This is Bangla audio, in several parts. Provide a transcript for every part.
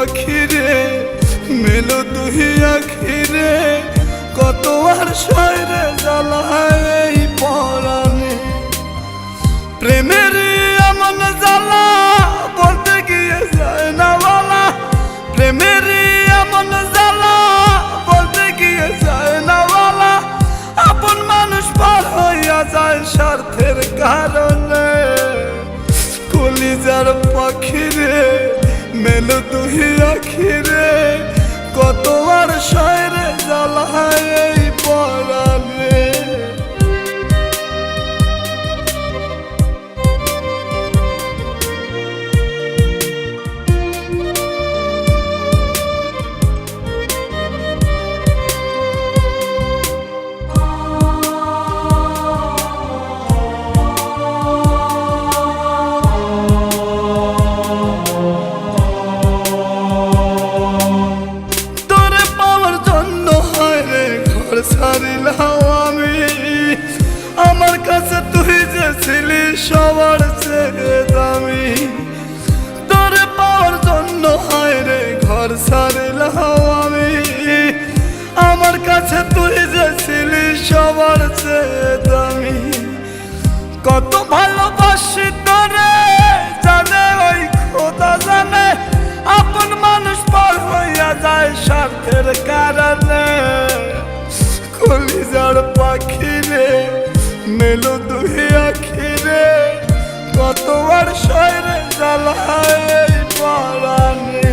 পাখিরে মেলো তুই আখিরে কত আর শয়রে জ্বালায় এই পরাণে প্রেমের এমন জ্বালা বলতে গিয়ে যায় না বলা প্রেমের এমন জ্বালা বলতে গিয়ে যায় না বলা আপন মানুষ পার হইয়া যায় স্বার্থের কারণে কলিজার পাখিরে মেলো তুই আখিরে কত আর শয়রে জ্বালায় এই পরাণে ছাড়িলাম আমি আমার কাছে তুই যে ছিলি সবার চেয়ে দামি তোরে পাওয়ার জন্য হায় রে ঘর ছাড়িলাম আমি আমার কাছে তুই যে ছিলি সবার চেয়ে দামি কত ভালোবাসি তোরে জানে ওই খোদা জানে আপন মানুষ পার হইয়া যায় স্বার্থের কারণে কলিজার পাখিরে মেলো তুই আখিরে কত আর শয়রে জ্বালায় এই পরাণে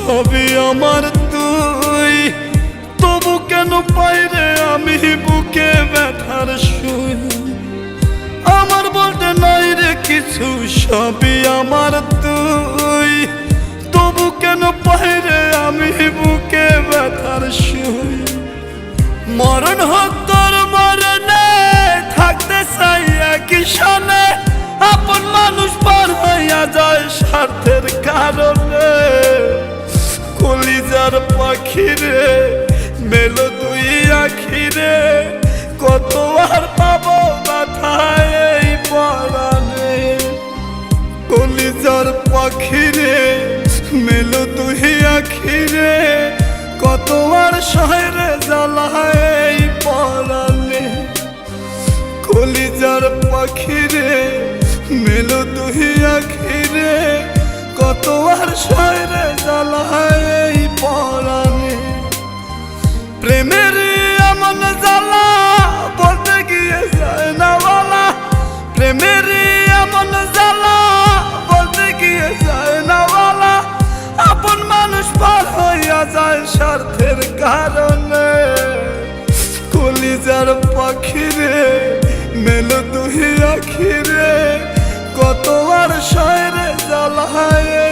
সবই আমার তুই তবু কেন পাই রে আমি বুকে ব্যথার শুই আমার বলতে নাই রে কিছু সবই আমার তুই তবু কেন পাই রে আমি বুকে ব্যথার শুই মরণ হোক তোর মরণে থাকতে চাই একই সনে আপন মানুষ পার হইয়া যায় স্বার্থের কারণে কলিজার পাখিরে মেলো তুই আখিরে কত আর পাবো মাথায় এই পরাণে কলিজার পাখিরে মেলো তুই আখিরে কত আর শয়রে জ্বালায় এই পরাণে কলিজার পাখিরে মেলো তুই আখিরে কত আর শয়রে জ্বালায় এই পরাণে প্রেমের এমন জ্বালা বলতে গিয়ে যায় না বলা প্রেমের এমন জ্বালা বলতে গিয়ে যায় না বলা আপন মানুষ পার হইয়া যায় স্বার্থের কারণে কলিজার পাখিরে মেলো তুই আখিরে কত আর শয়রে জ্বালায়